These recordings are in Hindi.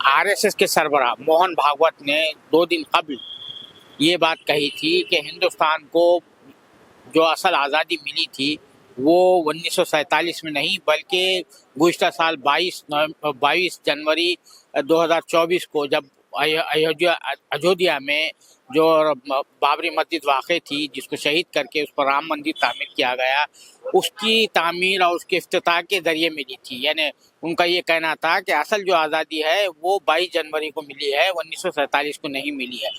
आरएसएस के सरबराह मोहन भागवत ने 2 दिन कबल ये बात कही थी कि हिंदुस्तान को जो असल आज़ादी मिली थी वो 1947 में नहीं बल्कि गुज़िश्ता साल 22 जनवरी 2024 को जब अयोध्या में जो बाबरी मस्जिद वाक़ई थी जिसको शहीद करके उस पर राम मंदिर तामीर किया गया, उसकी तामीर और उसके इफ्तिताह के ज़रिए मिली थी। यानी उनका ये कहना था कि असल जो आज़ादी है वो 22 जनवरी को मिली है, 1947 को नहीं मिली है।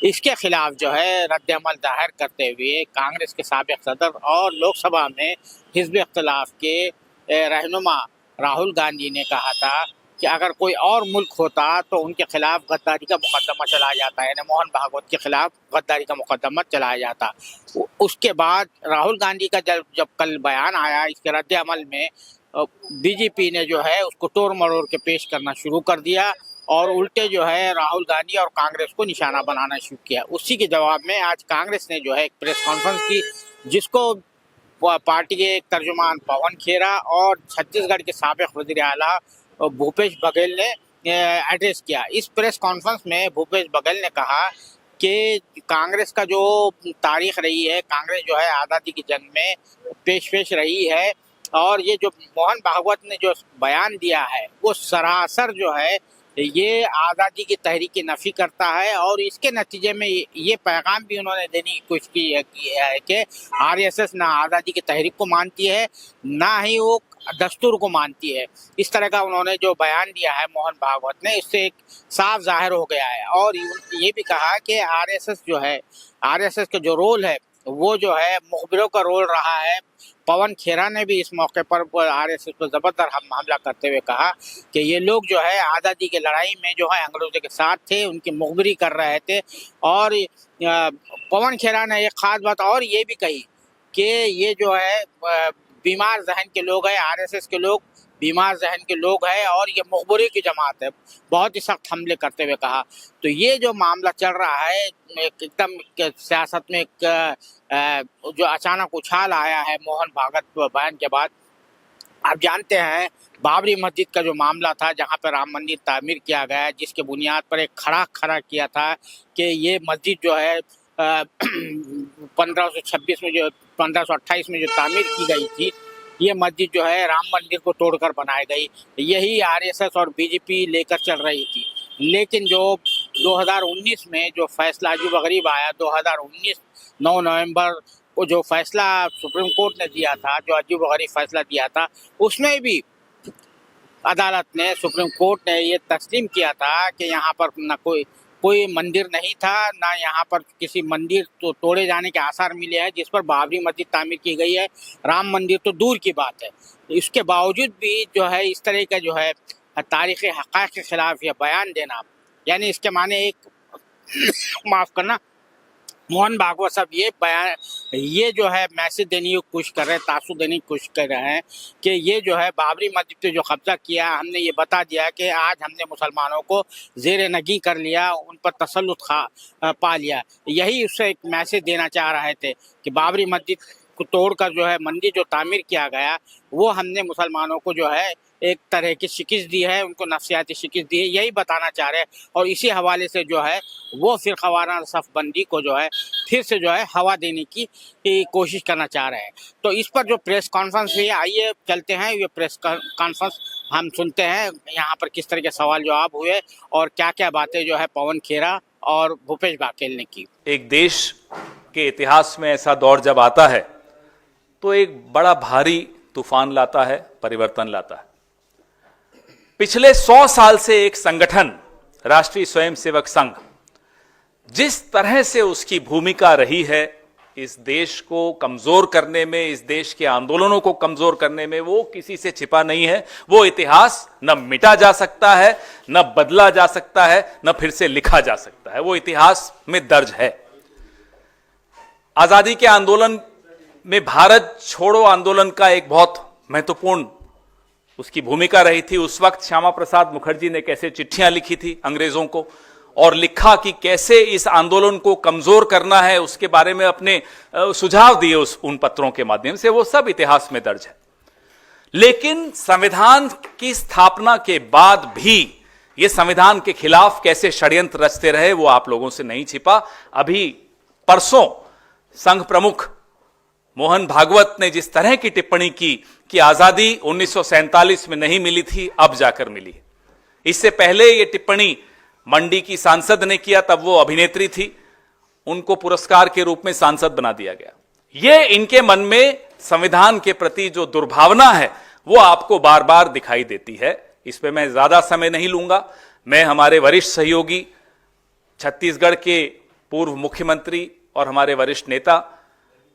इसके खिलाफ जो है रद्द-ए-अमल ज़ाहिर करते हुए कांग्रेस के साबिक़ सदर और लोकसभा में हिज़्ब इख्तिलाफ के रहनुमा राहुल गांधी ने कहा था कि अगर कोई और मुल्क होता तो उनके खिलाफ गद्दारी का मुकदमा चलाया जाता, यानी मोहन भागवत के खिलाफ गद्दारी का मुकदमा चलाया जाता। उसके बाद राहुल गांधी का जब कल बयान आया इसके रद्द अमल में, बीजेपी ने जो है उसको तोड़ मरोड़ के पेश करना शुरू कर दिया और उल्टे जो है राहुल गांधी और कांग्रेस को निशाना बनाना शुरू किया। उसी के जवाब में आज कांग्रेस ने जो है एक प्रेस कॉन्फ्रेंस की, जिसको पार्टी के एक तर्जुमान पवन खेरा और छत्तीसगढ़ के साबिक़ वज़ीर आला भूपेश बघेल ने एड्रेस किया। इस प्रेस कॉन्फ्रेंस में भूपेश बघेल ने कहा कि कांग्रेस का जो तारीख रही है, कांग्रेस जो है आज़ादी की जंग में पेश रही है और ये जो मोहन भागवत ने जो बयान दिया है वो सरासर जो है ये आज़ादी की तहरीक की नफ़ी करता है और इसके नतीजे में ये पैगाम भी उन्होंने देने की कोशिश की है कि आरएसएस ना आज़ादी की तहरीक को मानती है ना ही वो दस्तूर को मानती है। इस तरह का उन्होंने जो बयान दिया है मोहन भागवत ने, इससे एक साफ जाहिर हो गया है। और ये भी कहा कि आरएसएस जो है, आरएसएस का जो रोल है वो जो है मुखबिरों का रोल रहा है। पवन खेरा ने भी इस मौके पर आरएसएस पर ज़बरदस्त हमला करते हुए कहा कि ये लोग जो है आज़ादी की लड़ाई में जो है अंग्रेज़ों के साथ थे, उनकी मुखबिरी कर रहे थे। और पवन खेरा ने एक ख़ास बात और ये भी कही कि ये जो है बीमार जहन के लोग हैं, आरएसएस के लोग बीमार जहन के लोग हैं और ये मुखबिरी की जमात है। बहुत ही सख्त हमले करते हुए कहा। तो ये जो मामला चल रहा है एकदम सियासत में एक जो अचानक उछाल आया है मोहन भागवत बयान के बाद। आप जानते हैं बाबरी मस्जिद का जो मामला था जहां पर राम मंदिर तामीर किया गया, जिसके बुनियाद पर एक खड़ा किया था कि ये मस्जिद जो है 1528 में जो तामीर की गई थी, ये मस्जिद जो है राम मंदिर को तोड़कर बनाई गई। यही आरएसएस और बीजेपी लेकर चल रही थी। लेकिन जो 2019 में जो फैसला अजीब गरीब आया, 2019 9 नवंबर को जो फैसला सुप्रीम कोर्ट ने दिया था, जो अजीब गरीब फैसला दिया था, उसमें भी अदालत ने, सुप्रीम कोर्ट ने ये तस्लीम किया था कि यहाँ पर न कोई मंदिर नहीं था, ना यहाँ पर किसी मंदिर तो तोड़े जाने के आसार मिले हैं जिस पर बाबरी मस्जिद तामीर की गई है। राम मंदिर तो दूर की बात है। इसके बावजूद भी जो है इस तरह का जो है तारीख़ी हक़ाइक़ के ख़िलाफ़ यह बयान देना, यानी इसके माने एक माफ़ करना, मोहन भागवत साहब ये जो है मैसेज देने की कोशिश कर रहे हैं, तासुर देने की कोशिश कर रहे हैं कि ये जो है बाबरी मस्जिद पे जो कब्जा किया, हमने ये बता दिया कि आज हमने मुसलमानों को ज़ेर नगी कर लिया, उन पर तसल्लुत पा लिया। यही उससे एक मैसेज देना चाह रहे थे कि बाबरी मस्जिद को तोड़कर जो है मंदिर जो तामीर किया गया, वो हमने मुसलमानों को जो है एक तरह की शिकस्त दी है, उनको नफ्सियाती शिकस्त दी है, यही बताना चाह रहे हैं। और इसी हवाले से जो है वो फ़िरक़ावाराना सफ़बंदी को जो है फिर से जो है हवा देने की कोशिश करना चाह रहे हैं। तो इस पर जो प्रेस कॉन्फ्रेंस हुई, आइए चलते हैं ये प्रेस कॉन्फ्रेंस हम सुनते हैं, यहाँ पर किस तरह के सवाल जवाब हुए और क्या क्या बातें जो है पवन खेरा और भूपेश बघेल ने की। एक देश के इतिहास में ऐसा दौर जब आता है तो एक बड़ा भारी तूफान लाता है, परिवर्तन लाता है। पिछले 100 साल से एक संगठन, राष्ट्रीय स्वयंसेवक संघ, जिस तरह से उसकी भूमिका रही है इस देश को कमजोर करने में, इस देश के आंदोलनों को कमजोर करने में, वो किसी से छिपा नहीं है। वो इतिहास न मिटा जा सकता है, न बदला जा सकता है, न फिर से लिखा जा सकता है। वो इतिहास में दर्ज है। आजादी के आंदोलन में भारत छोड़ो आंदोलन का एक बहुत महत्वपूर्ण उसकी भूमिका रही थी। उस वक्त श्यामा प्रसाद मुखर्जी ने कैसे चिट्ठियां लिखी थी अंग्रेजों को और लिखा कि कैसे इस आंदोलन को कमजोर करना है, उसके बारे में अपने सुझाव दिए उन पत्रों के माध्यम से। वो सब इतिहास में दर्ज है। लेकिन संविधान की स्थापना के बाद भी ये संविधान के खिलाफ कैसे षड्यंत्र रचते रहे वो आप लोगों से नहीं छिपा। अभी परसों संघ प्रमुख मोहन भागवत ने जिस तरह की टिप्पणी की कि आजादी 1947 में नहीं मिली थी, अब जाकर मिली। इससे पहले ये टिप्पणी मंडी की सांसद ने किया, तब वो अभिनेत्री थी, उनको पुरस्कार के रूप में सांसद बना दिया गया। ये इनके मन में संविधान के प्रति जो दुर्भावना है वो आपको बार बार दिखाई देती है। इस पे मैं ज्यादा समय नहीं लूंगा। मैं हमारे वरिष्ठ सहयोगी छत्तीसगढ़ के पूर्व मुख्यमंत्री और हमारे वरिष्ठ नेता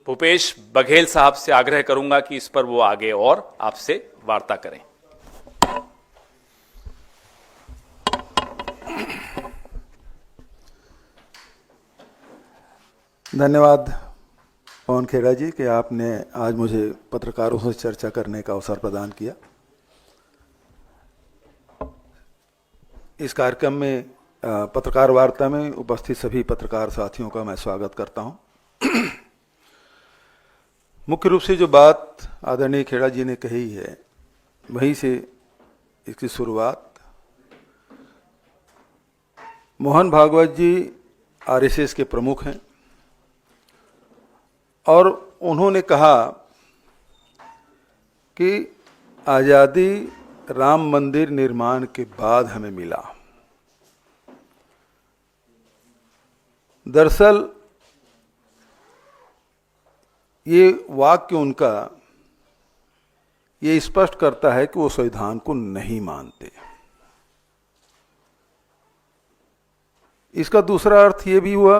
भूपेश बघेल साहब से आग्रह करूंगा कि इस पर वो आगे और आपसे वार्ता करें। धन्यवाद पवन खेड़ा जी कि आपने आज मुझे पत्रकारों से चर्चा करने का अवसर प्रदान किया। इस कार्यक्रम में पत्रकार वार्ता में उपस्थित सभी पत्रकार साथियों का मैं स्वागत करता हूं। मुख्य रूप से जो बात आदरणीय खेड़ा जी ने कही है वहीं से इसकी शुरुआत। मोहन भागवत जी आरएसएस के प्रमुख हैं और उन्होंने कहा कि आज़ादी राम मंदिर निर्माण के बाद हमें मिला। दरअसल ये वाक्य उनका ये स्पष्ट करता है कि वो संविधान को नहीं मानते। इसका दूसरा अर्थ ये भी हुआ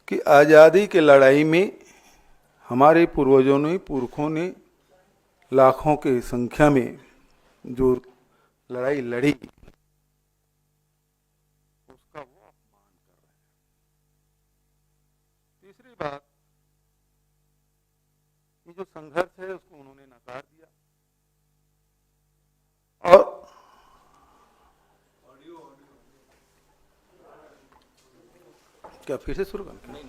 कि आज़ादी की लड़ाई में हमारे पूर्वजों ने, पुरखों ने लाखों की संख्या में जो लड़ाई लड़ी उसका वो अपमान कर रहे हैं। तीसरी बात, ये जो संघर्ष है उसको उन्होंने नकार दिया। और क्या फिर से शुरू करना? नहीं।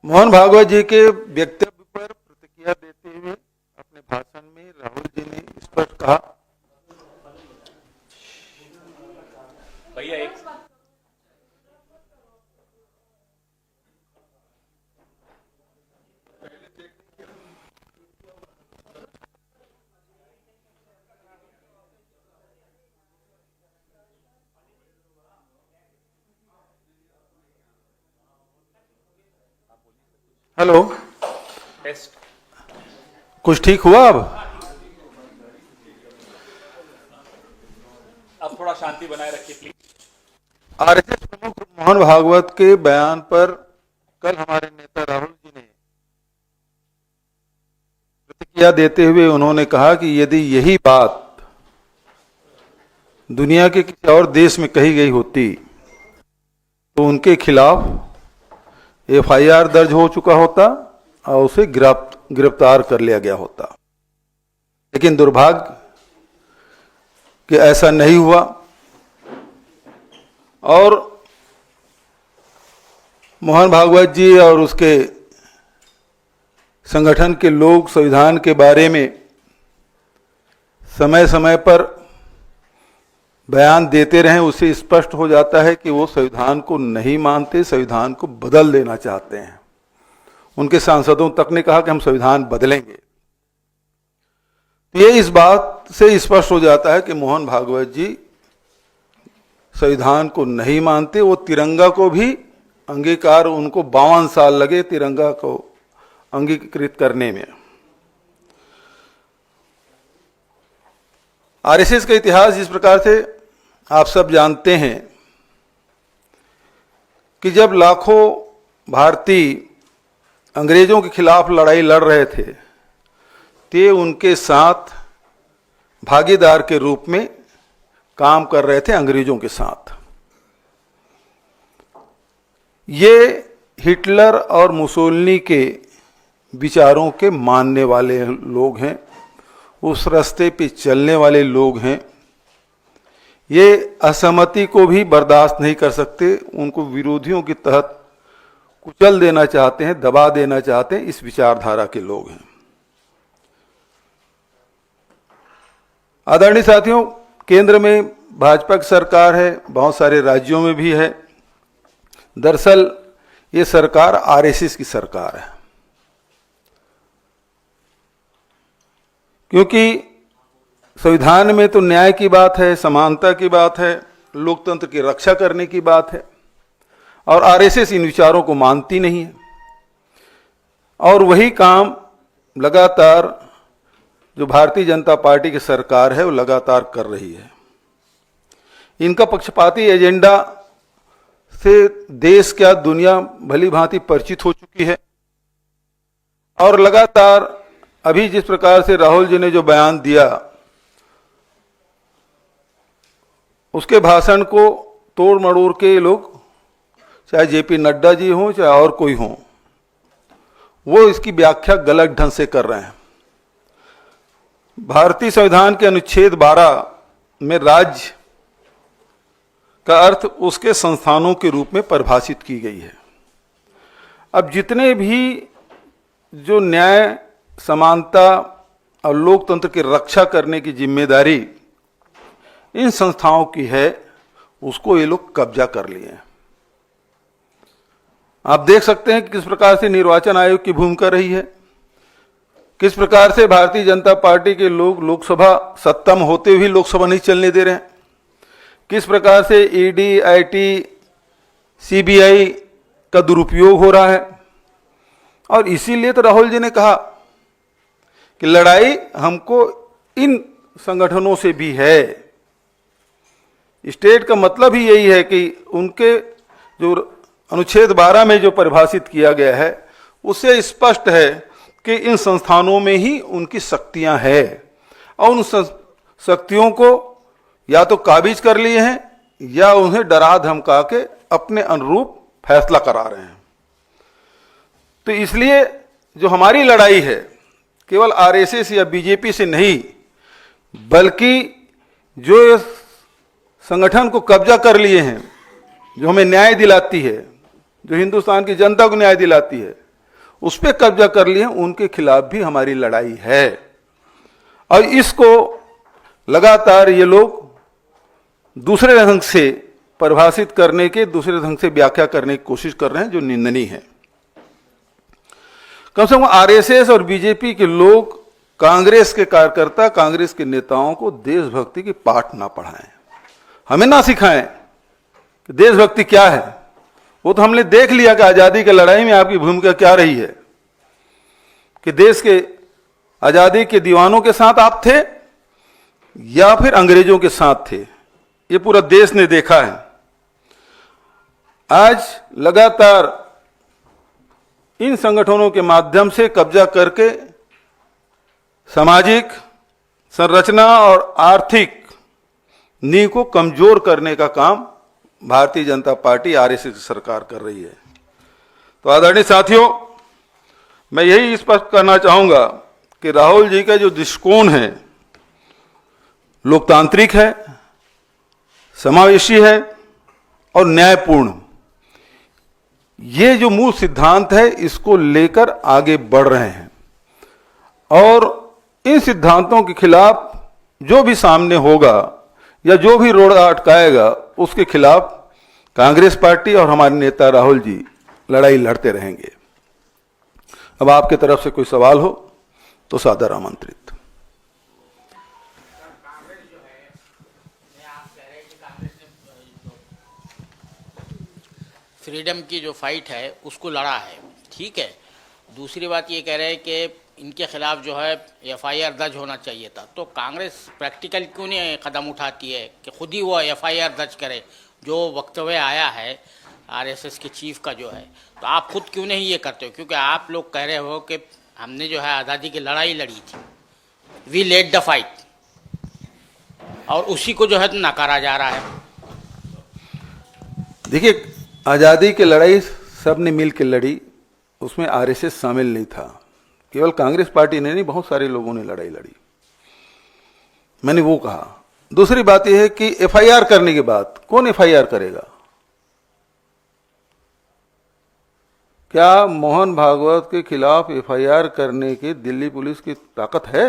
मोहन भागवत जी के वक्तव्य पर प्रतिक्रिया देते हुए अपने भाषण में राहुल जी ने स्पष्ट कहा, भैया एक हेलो, टेस्ट कुछ ठीक हुआ? अब थोड़ा शांति बनाए रखिए प्लीज। आरएसएस प्रमुख मोहन भागवत के बयान पर कल हमारे नेता राहुल जी ने प्रतिक्रिया देते हुए उन्होंने कहा कि यदि यही बात दुनिया के किसी और देश में कही गई होती तो उनके खिलाफ एफआईआर दर्ज हो चुका होता और उसे गिरफ्तार कर लिया गया होता। लेकिन दुर्भाग्य कि ऐसा नहीं हुआ और मोहन भागवत जी और उसके संगठन के लोग संविधान के बारे में समय समय पर बयान देते रहे। उससे स्पष्ट हो जाता है कि वो संविधान को नहीं मानते, संविधान को बदल देना चाहते हैं। उनके सांसदों तक ने कहा कि हम संविधान बदलेंगे। ये इस बात से स्पष्ट हो जाता है कि मोहन भागवत जी संविधान को नहीं मानते। वो तिरंगा को भी अंगीकार, उनको 52 साल लगे तिरंगा को अंगीकृत करने में। आरएसएस का इतिहास जिस प्रकार से आप सब जानते हैं कि जब लाखों भारतीय अंग्रेजों के खिलाफ लड़ाई लड़ रहे थे ते उनके साथ भागीदार के रूप में काम कर रहे थे अंग्रेजों के साथ। ये हिटलर और मुसोलिनी के विचारों के मानने वाले लोग हैं, उस रास्ते पे चलने वाले लोग हैं। ये असहमति को भी बर्दाश्त नहीं कर सकते, उनको विरोधियों के तहत कुचल देना चाहते हैं, दबा देना चाहते हैं, इस विचारधारा के लोग हैं। आदरणीय साथियों, केंद्र में भाजपा की सरकार है, बहुत सारे राज्यों में भी है। दरअसल ये सरकार आरएसएस की सरकार है, क्योंकि संविधान में तो न्याय की बात है, समानता की बात है, लोकतंत्र की रक्षा करने की बात है, और आरएसएस इन विचारों को मानती नहीं है। और वही काम लगातार जो भारतीय जनता पार्टी की सरकार है वो लगातार कर रही है। इनका पक्षपाती एजेंडा से देश क्या दुनिया भली भांति परिचित हो चुकी है, और लगातार अभी जिस प्रकार से राहुल जी ने जो बयान दिया, उसके भाषण को तोड़ मड़ोड़ के लोग, चाहे जेपी नड्डा जी हों चाहे और कोई हो, वो इसकी व्याख्या गलत ढंग से कर रहे हैं। भारतीय संविधान के अनुच्छेद 12 में राज्य का अर्थ उसके संस्थानों के रूप में परिभाषित की गई है। अब जितने भी जो न्याय, समानता और लोकतंत्र की रक्षा करने की जिम्मेदारी इन संस्थाओं की है, उसको ये लोग कब्जा कर लिए हैं। आप देख सकते हैं कि किस प्रकार से निर्वाचन आयोग की भूमिका रही है, किस प्रकार से भारतीय जनता पार्टी के लोग लोकसभा सत्ता में होते हुए लोकसभा नहीं चलने दे रहे हैं, किस प्रकार से ईडी, आईटी, सीबीआई का दुरुपयोग हो रहा है। और इसीलिए तो राहुल जी ने कहा कि लड़ाई हमको इन संगठनों से भी है। स्टेट का मतलब ही यही है कि उनके जो अनुच्छेद 12 में जो परिभाषित किया गया है, उससे स्पष्ट है कि इन संस्थानों में ही उनकी शक्तियां हैं, और उन शक्तियों को या तो काबिज कर लिए हैं या उन्हें डरा धमका के अपने अनुरूप फैसला करा रहे हैं। तो इसलिए जो हमारी लड़ाई है केवल आरएसएस या बीजेपी से नहीं, बल्कि जो संगठन को कब्जा कर लिए हैं, जो हमें न्याय दिलाती है, जो हिंदुस्तान की जनता को न्याय दिलाती है, उस पर कब्जा कर लिए हैं, उनके खिलाफ भी हमारी लड़ाई है। और इसको लगातार ये लोग दूसरे ढंग से परिभाषित करने के, दूसरे ढंग से व्याख्या करने की कोशिश कर रहे हैं, जो निंदनीय है। कम से कम आरएसएस और बीजेपी के लोग कांग्रेस के कार्यकर्ता, कांग्रेस के नेताओं को देशभक्ति की पाठ ना पढ़ाएं, हमें ना सिखाएं कि देशभक्ति क्या है। वो तो हमने देख लिया कि आजादी की लड़ाई में आपकी भूमिका क्या रही है, कि देश के आजादी के दीवानों के साथ आप थे या फिर अंग्रेजों के साथ थे। ये पूरा देश ने देखा है। आज लगातार इन संगठनों के माध्यम से कब्जा करके सामाजिक संरचना और आर्थिक नींव को कमजोर करने का काम भारतीय जनता पार्टी आरएसएस की सरकार कर रही है। तो आदरणीय साथियों, मैं यही स्पष्ट करना चाहूंगा कि राहुल जी का जो दृष्टिकोण है लोकतांत्रिक है, समावेशी है और न्यायपूर्ण। ये जो मूल सिद्धांत है, इसको लेकर आगे बढ़ रहे हैं, और इन सिद्धांतों के खिलाफ जो भी सामने होगा या जो भी रोड अटकाएगा, उसके खिलाफ कांग्रेस पार्टी और हमारे नेता राहुल जी लड़ाई लड़ते रहेंगे। अब आपके तरफ से कोई सवाल हो तो सादर आमंत्रित। फ्रीडम की जो फाइट है उसको लड़ा है, ठीक है। दूसरी बात ये कह रहे हैं कि इनके खिलाफ जो है एफआईआर दर्ज होना चाहिए था, तो कांग्रेस प्रैक्टिकल क्यों नहीं कदम उठाती है कि खुद ही वो एफआईआर दर्ज करे। जो वक्तव्य आया है आरएसएस के चीफ का जो है, तो आप खुद क्यों नहीं ये करते हो? क्योंकि आप लोग कह रहे हो कि हमने जो है आज़ादी की लड़ाई लड़ी थी, वी लेड द फाइट, और उसी को जो है नकारा जा रहा है। देखिए, आज़ादी की लड़ाई सबने मिल के लड़ी, उसमें आरएसएस शामिल नहीं था। केवल कांग्रेस पार्टी ने नहीं, बहुत सारे लोगों ने लड़ाई लड़ी, मैंने वो कहा। दूसरी बात यह है कि एफआईआर करने के बाद कौन एफआईआर करेगा? क्या मोहन भागवत के खिलाफ एफआईआर करने की दिल्ली पुलिस की ताकत है?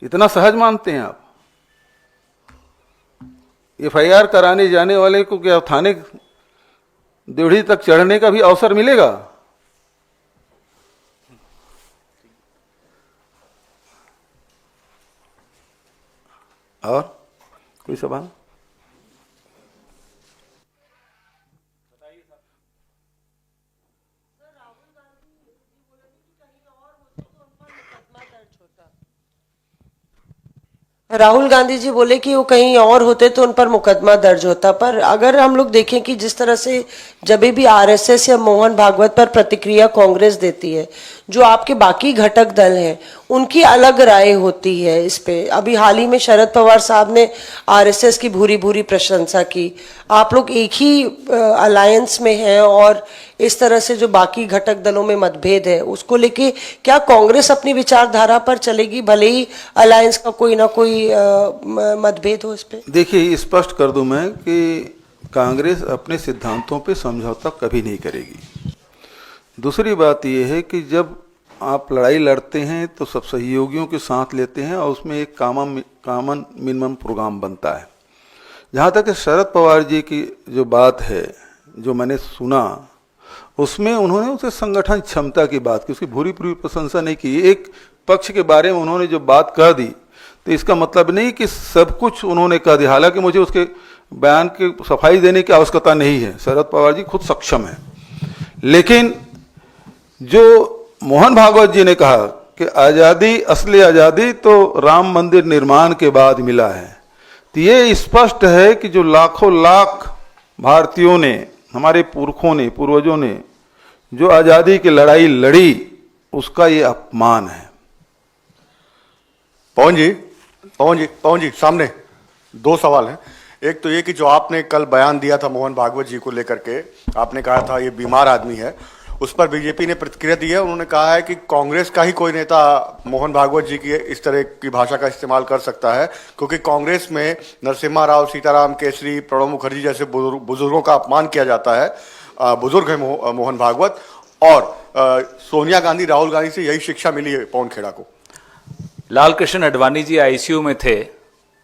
इतना सहज मानते हैं आप? एफआईआर कराने जाने वाले को क्या थाने ड्योढ़ी तक चढ़ने का भी अवसर मिलेगा? और कोई सवाल? राहुल गांधी जी बोले कि वो कहीं और होते तो उन पर मुकदमा दर्ज होता, पर अगर हम लोग देखें कि जिस तरह से जब भी आरएसएस या मोहन भागवत पर प्रतिक्रिया कांग्रेस देती है, जो आपके बाकी घटक दल हैं उनकी अलग राय होती है इस पे। अभी हाल ही में शरद पवार साहब ने आरएसएस की भूरी भूरी प्रशंसा की। आप लोग एक ही अलायंस में हैं और इस तरह से जो बाकी घटक दलों में मतभेद है उसको लेके क्या कांग्रेस अपनी विचारधारा पर चलेगी, भले ही अलायंस का कोई ना कोई मतभेद हो इस पे? देखिए, स्पष्ट कर दूं मैं कि कांग्रेस अपने सिद्धांतों पे समझौता कभी नहीं करेगी। दूसरी बात यह है कि जब आप लड़ाई लड़ते हैं तो सब सहयोगियों के साथ लेते हैं और उसमें एक कॉमन मिनिमम प्रोग्राम बनता है। जहाँ तक शरद पवार जी की जो बात है, जो मैंने सुना, उसमें उन्होंने उसे संगठन क्षमता की बात की, उसकी भूरी पूरी प्रशंसा नहीं की। एक पक्ष के बारे में उन्होंने जो बात कह दी तो इसका मतलब नहीं कि सब कुछ उन्होंने कह दिया। हालांकि मुझे उसके बयान की सफाई देने की आवश्यकता नहीं है, शरद पवार जी खुद सक्षम है। लेकिन जो मोहन भागवत जी ने कहा कि आज़ादी, असली आज़ादी तो राम मंदिर निर्माण के बाद मिला है, तो ये स्पष्ट है कि जो लाखों लाख भारतीयों ने, हमारे पुरखों ने, पूर्वजों ने जो आज़ादी की लड़ाई लड़ी, उसका ये अपमान है। पवन जी सामने दो सवाल हैं। एक तो ये कि जो आपने कल बयान दिया था मोहन भागवत जी को लेकर के, आपने कहा था ये बीमार आदमी है, उस पर बीजेपी ने प्रतिक्रिया दी है। उन्होंने कहा है कि कांग्रेस का ही कोई नेता मोहन भागवत जी की इस तरह की भाषा का इस्तेमाल कर सकता है, क्योंकि कांग्रेस में नरसिम्हा राव, सीताराम केसरी, प्रणब मुखर्जी जैसे बुजुर्गों का अपमान किया जाता है। बुजुर्ग है मोहन भागवत, और सोनिया गांधी, राहुल गांधी से यही शिक्षा मिली है पवन खेड़ा को। लाल कृष्ण आडवाणी जी आईसीयू में थे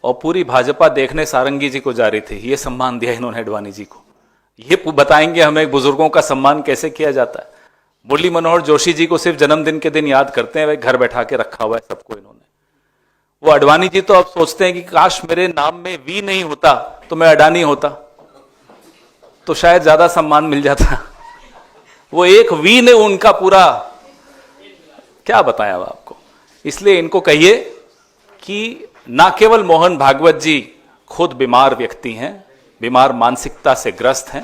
और पूरी भाजपा देखने सारंगी जी को जा रही थी। ये सम्मान दिया इन्होंने आडवाणी जी को। ये बताएंगे हमें बुजुर्गों का सम्मान कैसे किया जाता है। मुरली मनोहर जोशी जी को सिर्फ जन्मदिन के दिन याद करते हैं, वे घर बैठा के रखा हुआ है सबको इन्होंने। वो आडवाणी जी तो अब सोचते हैं कि काश मेरे नाम में वी नहीं होता तो मैं अडानी होता, तो शायद ज्यादा सम्मान मिल जाता। वो एक वी ने उनका पूरा क्या बताया आपको। इसलिए इनको कहिए कि ना केवल मोहन भागवत जी खुद बीमार व्यक्ति हैं, बीमार मानसिकता से ग्रस्त हैं,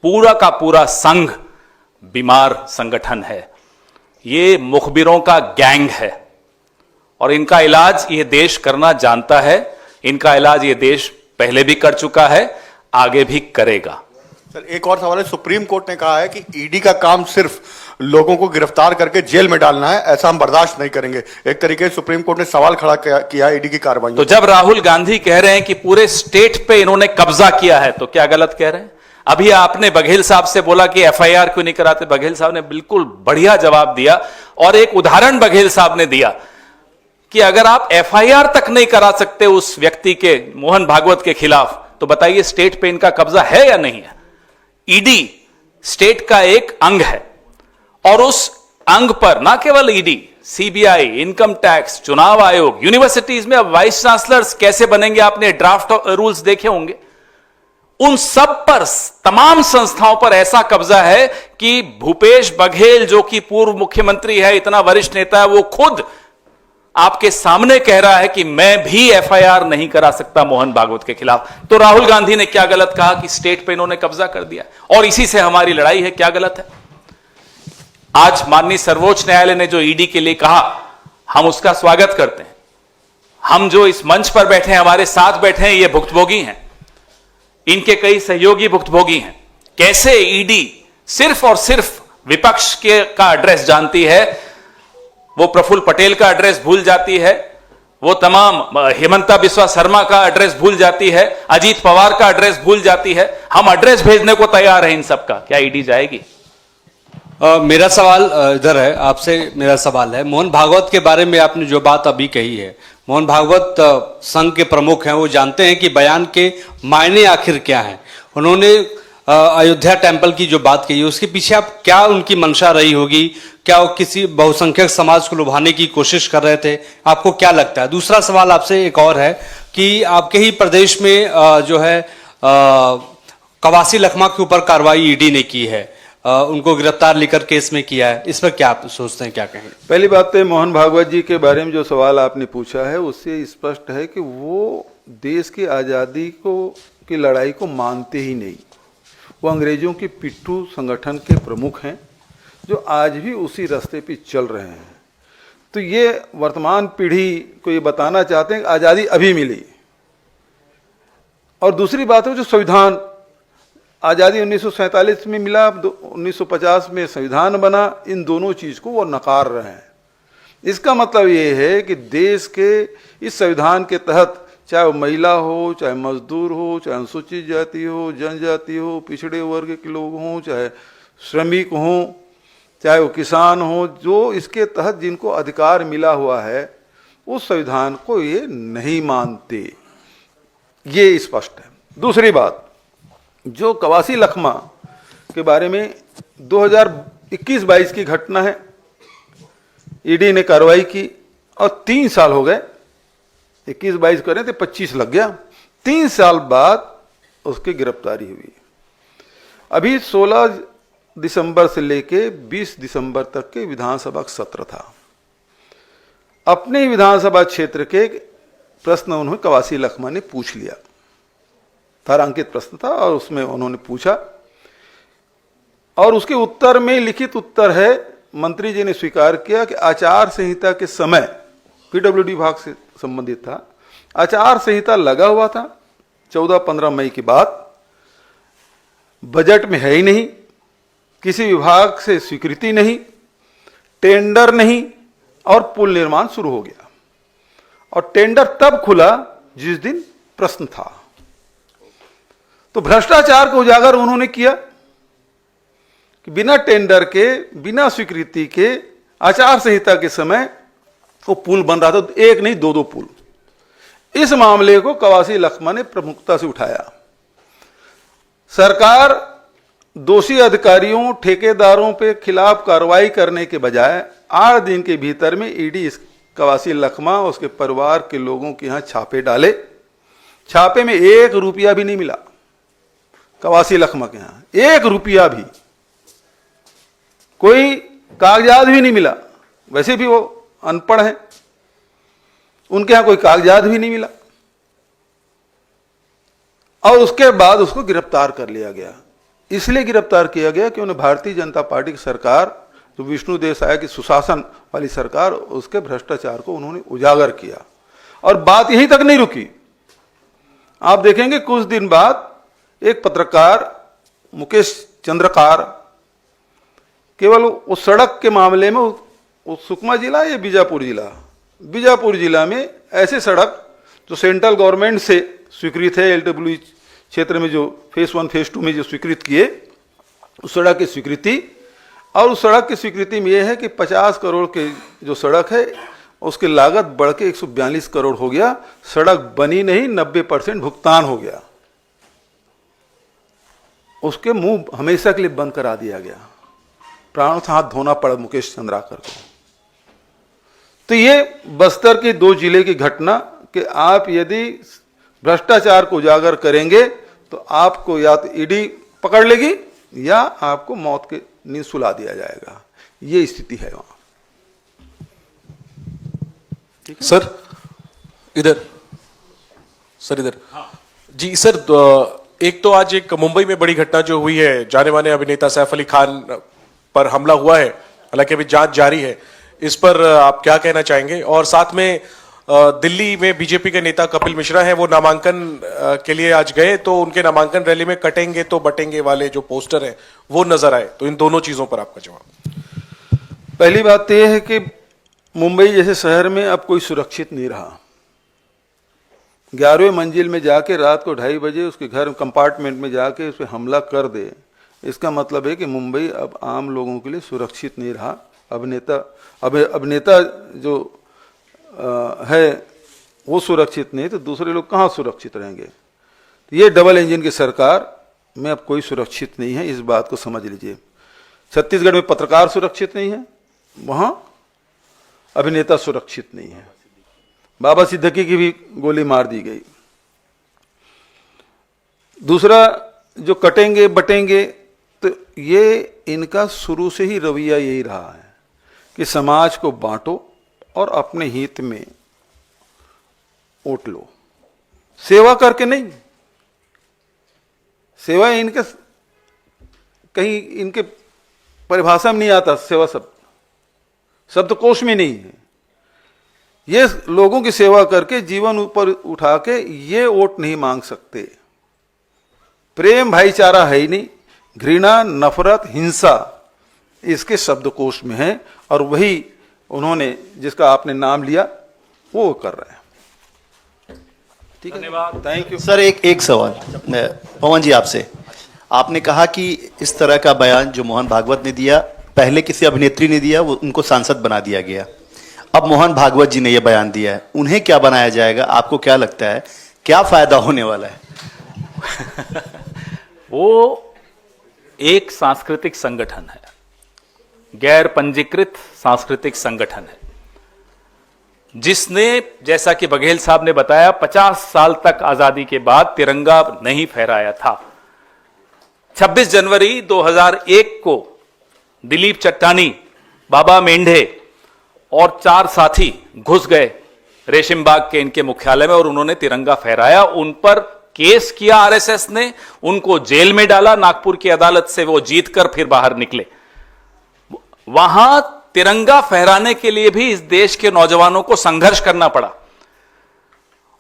पूरा का पूरा संघ बीमार संगठन है। ये मुखबिरों का गैंग है और इनका इलाज ये देश करना जानता है। इनका इलाज ये देश पहले भी कर चुका है, आगे भी करेगा। सर, एक और सवाल है। सुप्रीम कोर्ट ने कहा है कि ईडी का काम सिर्फ लोगों को गिरफ्तार करके जेल में डालना है, ऐसा हम बर्दाश्त नहीं करेंगे। एक तरीके से सुप्रीम कोर्ट ने सवाल खड़ा किया ईडी की कार्रवाई। तो जब राहुल गांधी कह रहे हैं कि पूरे स्टेट पे इन्होंने कब्जा किया है, तो क्या गलत कह रहे हैं? अभी आपने बघेल साहब से बोला कि एफआईआर क्यों नहीं कराते, बघेल साहब ने बिल्कुल बढ़िया जवाब दिया और एक उदाहरण बघेल साहब ने दिया कि अगर आप एफआईआर तक नहीं करा सकते उस व्यक्ति के, मोहन भागवत के खिलाफ, तो बताइए स्टेट पे इनका कब्जा है या नहीं है? ईडी स्टेट का एक अंग है और उस अंग पर ना केवल ईडी, सीबीआई, इनकम टैक्स, चुनाव आयोग, यूनिवर्सिटीज में अब वाइस चांसलर्स कैसे बनेंगे, आपने ड्राफ्ट रूल्स देखे होंगे। उन सब पर, तमाम संस्थाओं पर ऐसा कब्जा है कि भूपेश बघेल जो कि पूर्व मुख्यमंत्री है, इतना वरिष्ठ नेता है, वो खुद आपके सामने कह रहा है कि मैं भी एफआईआर नहीं करा सकता मोहन भागवत के खिलाफ। तो राहुल गांधी ने क्या गलत कहा कि स्टेट पे इन्होंने कब्जा कर दिया और इसी से हमारी लड़ाई है? क्या गलत है? आज माननीय सर्वोच्च न्यायालय ने जो ईडी के लिए कहा, हम उसका स्वागत करते हैं। हम जो इस मंच पर बैठे हैं, हमारे साथ बैठे हैं, ये भुक्तभोगी हैं, इनके कई सहयोगी भुक्तभोगी हैं। कैसे ईडी सिर्फ और सिर्फ विपक्ष का एड्रेस जानती है, वो प्रफुल्ल पटेल का एड्रेस भूल जाती है, वो तमाम हेमंता बिस्वा शर्मा का एड्रेस भूल जाती है, अजीत पवार का एड्रेस भूल जाती है। हम एड्रेस भेजने को तैयार हैं इन सब का, क्या ईडी जाएगी? मेरा सवाल इधर है, आपसे मेरा सवाल है, मोहन भागवत के बारे में आपने जो बात अभी कही है, मोहन भागवत संघ के प्रमुख हैं, वो जानते हैं कि बयान के मायने आखिर क्या हैं। उन्होंने अयोध्या टेम्पल की जो बात कही है, उसके पीछे आप क्या उनकी मंशा रही होगी? क्या वो किसी बहुसंख्यक समाज को लुभाने की कोशिश कर रहे थे? आपको क्या लगता है? दूसरा सवाल आपसे एक और है कि आपके ही प्रदेश में जो है कवासी लखमा के ऊपर कार्रवाई ईडी ने की है, उनको गिरफ्तार लेकर केस में किया है, इस पर क्या आप सोचते हैं, क्या कहेंगे? पहली बात तो मोहन भागवत जी के बारे में जो सवाल आपने पूछा है उससे स्पष्ट है कि वो देश की आज़ादी की लड़ाई को मानते ही नहीं। वो अंग्रेजों के पिट्ठू संगठन के प्रमुख हैं जो आज भी उसी रास्ते पे चल रहे हैं। तो ये वर्तमान पीढ़ी को ये बताना चाहते हैं कि आज़ादी अभी मिली। और दूसरी बात है जो संविधान, आज़ादी 1947 में मिला, 1950 में संविधान बना, इन दोनों चीज़ को वो नकार रहे हैं। इसका मतलब ये है कि देश के इस संविधान के तहत चाहे वो महिला हो, चाहे मजदूर हो, चाहे अनुसूचित जाति हो, जनजाति हो, पिछड़े वर्ग के लोग हों, चाहे श्रमिक हों, चाहे वो किसान हो, जो इसके तहत जिनको अधिकार मिला हुआ है उस संविधान को ये नहीं मानते, ये स्पष्ट है। दूसरी बात, जो कवासी लखमा के बारे में 2021-22 की घटना है, ईडी ने कार्रवाई की और 3 साल हो गए, 21-22 करें तो 25 लग गया, 3 साल बाद उसकी गिरफ्तारी हुई। अभी 16 दिसंबर से लेके 20 दिसंबर तक के विधानसभा सत्र था। अपने विधानसभा क्षेत्र के प्रश्न उन्होंने कवासी लखमा ने पूछ लिया, तारांकित प्रश्न था और उसमें उन्होंने पूछा और उसके उत्तर में लिखित उत्तर है, मंत्री जी ने स्वीकार किया कि आचार संहिता के समय, पीडब्ल्यूडी विभाग से संबंधित था, आचार संहिता लगा हुआ था 14-15 मई के बाद, बजट में है ही नहीं, किसी विभाग से स्वीकृति नहीं, टेंडर नहीं और पुल निर्माण शुरू हो गया। और टेंडर तब खुला जिस दिन प्रश्न था। तो भ्रष्टाचार को उजागर उन्होंने किया कि बिना टेंडर के, बिना स्वीकृति के आचार संहिता के समय वो पुल बन रहा था, एक नहीं 2-2 पुल। इस मामले को कवासी लखमा ने प्रमुखता से उठाया। सरकार दोषी अधिकारियों, ठेकेदारों पे खिलाफ कार्रवाई करने के बजाय 8 दिन के भीतर में ईडी इस कवासी लखमा और उसके परिवार के लोगों के यहां छापे डाले। छापे में 1 रुपया भी नहीं मिला कवासी लखमा के यहां, 1 रुपया भी, कोई कागजात भी नहीं मिला। वैसे भी वो अनपढ़ हैं, उनके यहां कोई कागजात भी नहीं मिला। और उसके बाद उसको गिरफ्तार कर लिया गया। इसलिए गिरफ्तार किया गया कि उन्हें भारतीय जनता पार्टी की सरकार, जो विष्णु देसाई की सुशासन वाली सरकार, उसके भ्रष्टाचार को उन्होंने उजागर किया। और बात यहीं तक नहीं रुकी। आप देखेंगे कुछ दिन बाद एक पत्रकार मुकेश चंद्रकार केवल उस सड़क के मामले में, वो सुकमा जिला या बीजापुर जिला, बीजापुर जिला में ऐसे सड़क जो सेंट्रल गवर्नमेंट से स्वीकृत है, एलडब्ल्यू क्षेत्र में जो फेज 1 फेज 2 में जो स्वीकृत किए, उस सड़क की स्वीकृति, और उस सड़क की स्वीकृति में यह है कि 50 करोड़ के जो सड़क है उसकी लागत बढ़ के 142 करोड़ हो गया। सड़क बनी नहीं, 90% भुगतान हो गया। उसके मुंह हमेशा के लिए बंद करा दिया गया, प्राणों से हाथ धोना पड़ा मुकेश चंद्राकर को। तो ये बस्तर के 2 जिले की घटना कि आप यदि भ्रष्टाचार को उजागर करेंगे तो आपको या तो ईडी पकड़ लेगी या आपको मौत के नींद सुला दिया जाएगा। ये स्थिति है वहां। सर इधर, सर इधर। जी सर, एक तो आज एक मुंबई में बड़ी घटना जो हुई है, जाने माने अभिनेता सैफ अली खान पर हमला हुआ है, हालांकि अभी जांच जारी है, इस पर आप क्या कहना चाहेंगे? और साथ में दिल्ली में बीजेपी के नेता कपिल मिश्रा हैं, वो नामांकन के लिए आज गए, तो उनके नामांकन रैली में कटेंगे तो बटेंगे वाले जो पोस्टर हैं वो नजर आए। तो इन दोनों चीजों पर आपका जवाब। पहली बात तो यह है कि मुंबई जैसे शहर में अब कोई सुरक्षित नहीं रहा। 11वें मंजिल में जाके रात को 2:30 बजे उसके घर कंपार्टमेंट में जाके उस पर हमला कर दे, इसका मतलब है कि मुंबई अब आम लोगों के लिए सुरक्षित नहीं रहा। अभिनेता जो है वो सुरक्षित नहीं, तो दूसरे लोग कहाँ सुरक्षित रहेंगे। तो ये डबल इंजन की सरकार में अब कोई सुरक्षित नहीं है, इस बात को समझ लीजिए। छत्तीसगढ़ में पत्रकार सुरक्षित नहीं है, वहां अभिनेता सुरक्षित नहीं है। बाबा सिद्दीकी की भी गोली मार दी गई। दूसरा, जो कटेंगे बटेंगे, तो ये इनका शुरू से ही रवैया यही रहा है कि समाज को बांटो और अपने हित में वोट लो, सेवा करके नहीं। सेवा इनके कहीं इनके परिभाषा में नहीं आता, सेवा शब्दकोश में नहीं है। ये लोगों की सेवा करके जीवन ऊपर उठा के ये वोट नहीं मांग सकते। प्रेम भाईचारा है ही नहीं, घृणा नफरत हिंसा इसके शब्दकोश में है, और वही उन्होंने जिसका आपने नाम लिया वो कर रहे हैं। ठीक है, धन्यवाद, थैंक यू सर। एक सवाल पवन जी आपसे। आपने कहा कि इस तरह का बयान जो मोहन भागवत ने दिया, पहले किसी अभिनेत्री ने दिया, वो उनको सांसद बना दिया गया। अब मोहन भागवत जी ने यह बयान दिया है, उन्हें क्या बनाया जाएगा? आपको क्या लगता है क्या फायदा होने वाला है? वो एक सांस्कृतिक संगठन है, गैर पंजीकृत सांस्कृतिक संगठन है, जिसने, जैसा कि बघेल साहब ने बताया, 50 साल तक आजादी के बाद तिरंगा नहीं फहराया था। 26 जनवरी 2001 को दिलीप चट्टानी, बाबा मेंढे और 4 साथी घुस गए रेशिमबाग के इनके मुख्यालय में और उन्होंने तिरंगा फहराया। उन पर केस किया आरएसएस ने, उनको जेल में डाला, नागपुर की अदालत से वो जीतकर फिर बाहर निकले। वहां तिरंगा फहराने के लिए भी इस देश के नौजवानों को संघर्ष करना पड़ा,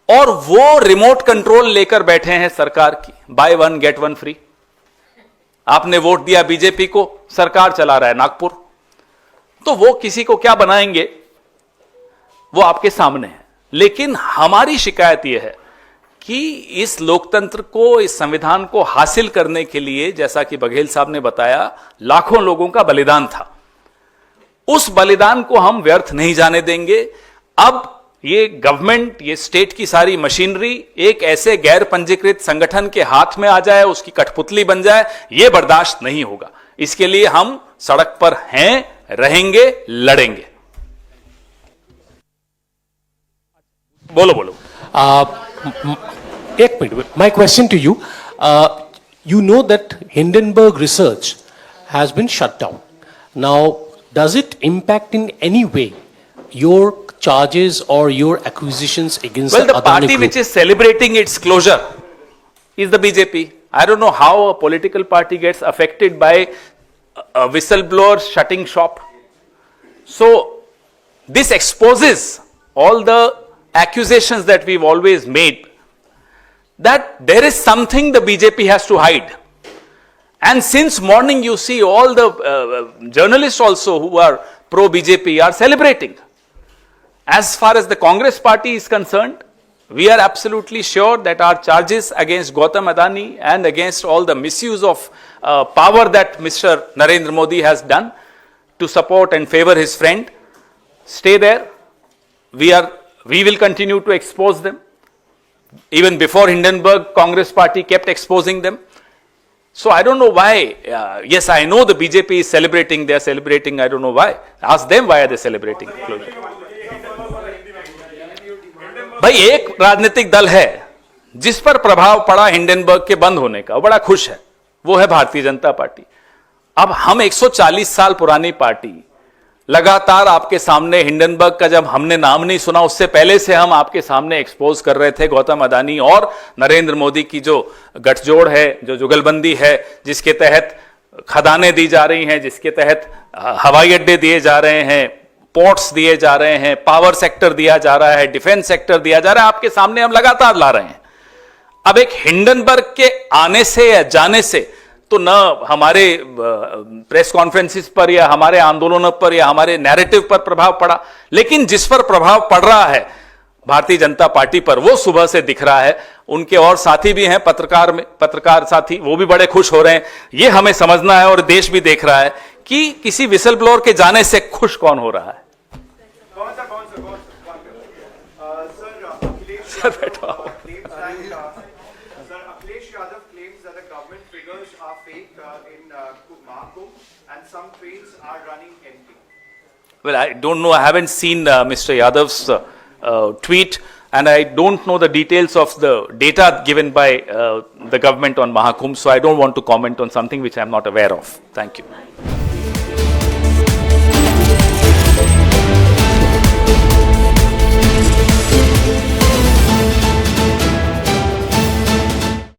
और वो रिमोट कंट्रोल लेकर बैठे हैं सरकार की, by one get one free. आपने वोट दिया बीजेपी को, सरकार चला रहा है नागपुर, तो वो किसी को क्या बनाएंगे वो आपके सामने है। लेकिन हमारी शिकायत यह है कि इस लोकतंत्र को, इस संविधान को हासिल करने के लिए, जैसा कि बघेल साहब ने बताया, लाखों लोगों का बलिदान था। उस बलिदान को हम व्यर्थ नहीं जाने देंगे। अब ये गवर्नमेंट, ये स्टेट की सारी मशीनरी एक ऐसे गैर पंजीकृत संगठन के हाथ में आ जाए, उसकी कठपुतली बन जाए, ये बर्दाश्त नहीं होगा। इसके लिए हम सड़क पर हैं, रहेंगे, लड़ेंगे। बोलो बोलो। एक minute, my question to you, you know that Hindenburg research has been shut down. Now, does it impact in any way your charges or your accusations against Well, the Adani party group? which is celebrating its closure is the BJP. I don't know how a political party gets affected by a whistleblower shutting shop. So, this exposes all the accusations that we've always made, that there is something the BJP has to hide. And since morning you see all the journalists also who are pro-BJP are celebrating. As far as the Congress party is concerned, we are absolutely sure that our charges against Gautam Adani and against all the misuse of power that Mr. Narendra Modi has done to support and favor his friend stay there. We will continue to expose them. Even before Hindenburg, Congress party kept exposing them. So I don't know why. Yes, I know the BJP is celebrating. They are celebrating. I don't know why. Ask them why are they celebrating. भाई, एक राजनीतिक दल है जिस पर प्रभाव पड़ा हिंडनबर्ग के बंद होने का, वो बड़ा खुश है, वो है भारतीय जनता पार्टी। अब हम 140 साल पुरानी पार्टी लगातार आपके सामने, हिंडनबर्ग का जब हमने नाम नहीं सुना उससे पहले से हम आपके सामने एक्सपोज कर रहे थे गौतम अदानी और नरेंद्र मोदी की जो गठजोड़ है, जो जुगलबंदी है, जिसके तहत खदानें दी जा रही हैं, जिसके तहत हवाई अड्डे दिए जा रहे हैं, पोर्ट्स दिए जा रहे हैं, पावर सेक्टर दिया जा रहा है, डिफेंस सेक्टर दिया जा रहा है, आपके सामने हम लगातार ला रहे हैं। अब एक हिंडनबर्ग के आने से या जाने से तो न हमारे प्रेस कॉन्फ्रेंसिस पर या हमारे आंदोलनों पर या हमारे नैरेटिव पर प्रभाव पड़ा, लेकिन जिस पर प्रभाव पड़ रहा है भारतीय जनता पार्टी पर वो सुबह से दिख रहा है। उनके और साथी भी हैं पत्रकार साथी, वो भी बड़े खुश हो रहे हैं। ये हमें समझना है और देश भी देख रहा है कि किसी विसल ब्लोअर के जाने से खुश कौन हो रहा है। Sir, Akhilesh Yadav claims that the government figures are fake in Mahakumbh and some trains are running empty. Well, I don't know. I haven't seen Mr. Yadav's tweet, and I don't know the details of the data given by the government on Mahakumbh, so I don't want to comment on something which I am not aware of. Thank you.